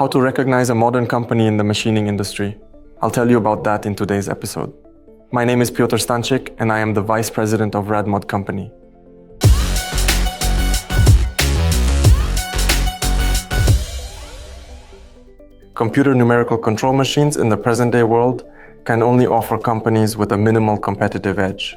How to recognize a modern company in the machining industry. I'll tell you about that in today's episode. My name is Piotr Stańczyk and I am the Vice President of RADMOT company. Computer numerical control machines in the present-day world can only offer companies with a minimal competitive edge.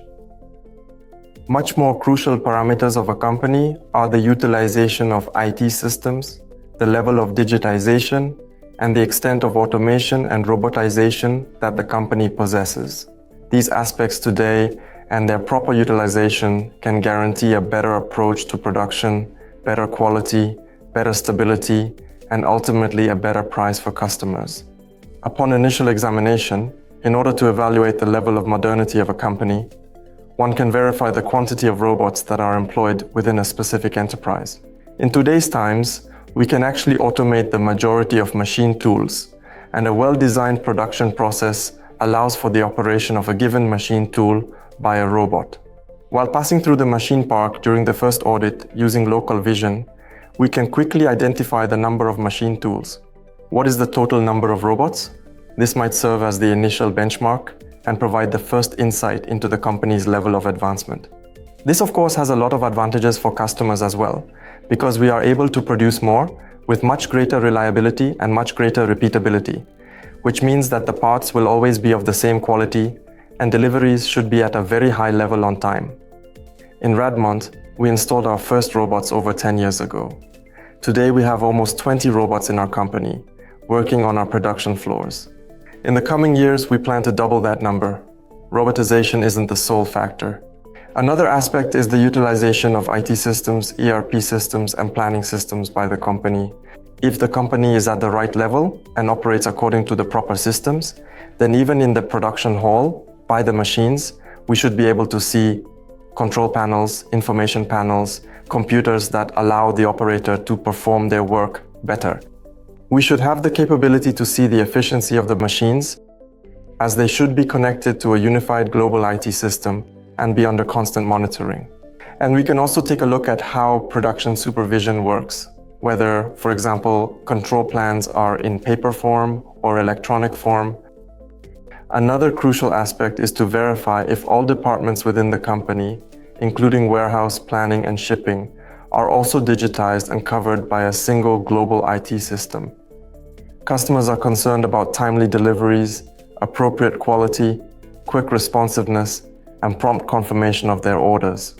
Much more crucial parameters of a company are the utilization of IT systems, the level of digitization, and the extent of automation and robotization that the company possesses. These aspects today and their proper utilization can guarantee a better approach to production, better quality, better stability, and ultimately a better price for customers. Upon initial examination, in order to evaluate the level of modernity of a company, one can verify the quantity of robots that are employed within a specific enterprise. In today's times, we can actually automate the majority of machine tools, and a well-designed production process allows for the operation of a given machine tool by a robot. While passing through the machine park during the first audit using local vision, we can quickly identify the number of machine tools. What is the total number of robots? This might serve as the initial benchmark and provide the first insight into the company's level of advancement. This of course has a lot of advantages for customers as well, because we are able to produce more with much greater reliability and much greater repeatability, which means that the parts will always be of the same quality and deliveries should be at a very high level on time. In RADMOT, we installed our first robots over 10 years ago. Today we have almost 20 robots in our company, working on our production floors. In the coming years, we plan to double that number. Robotization isn't the sole factor. Another aspect is the utilization of IT systems, ERP systems, and planning systems by the company. If the company is at the right level and operates according to the proper systems, then even in the production hall, by the machines, we should be able to see control panels, information panels, computers that allow the operator to perform their work better. We should have the capability to see the efficiency of the machines, as they should be connected to a unified global IT system and be under constant monitoring. And we can also take a look at how production supervision works, whether, for example, control plans are in paper form or electronic form. Another crucial aspect is to verify if all departments within the company, including warehouse, planning, and shipping, are also digitized and covered by a single global IT system. Customers are concerned about timely deliveries, appropriate quality, quick responsiveness, and prompt confirmation of their orders.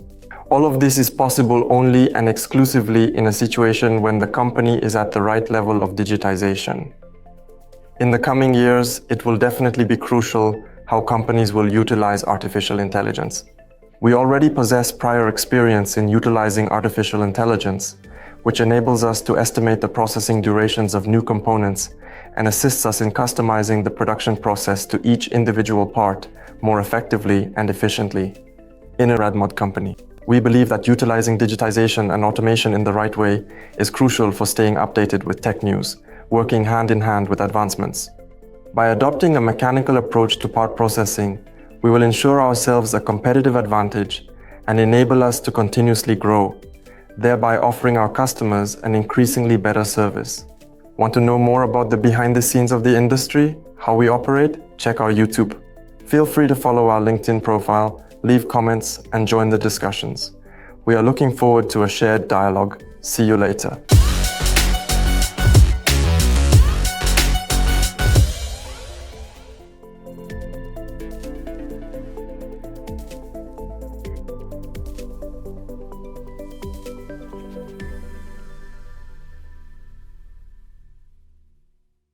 All of this is possible only and exclusively in a situation when the company is at the right level of digitization. In the coming years, it will definitely be crucial how companies will utilize artificial intelligence. We already possess prior experience in utilizing artificial intelligence, which enables us to estimate the processing durations of new components and assists us in customizing the production process to each individual part more effectively and efficiently. In a RADMOT company, we believe that utilizing digitization and automation in the right way is crucial for staying updated with tech news, working hand in hand with advancements. By adopting a mechanical approach to part processing, we will ensure ourselves a competitive advantage and enable us to continuously grow, thereby offering our customers an increasingly better service. Want to know more about the behind the scenes of the industry, how we operate? Check our YouTube. Feel free to follow our LinkedIn profile, leave comments, and join the discussions. We are looking forward to a shared dialogue. See you later.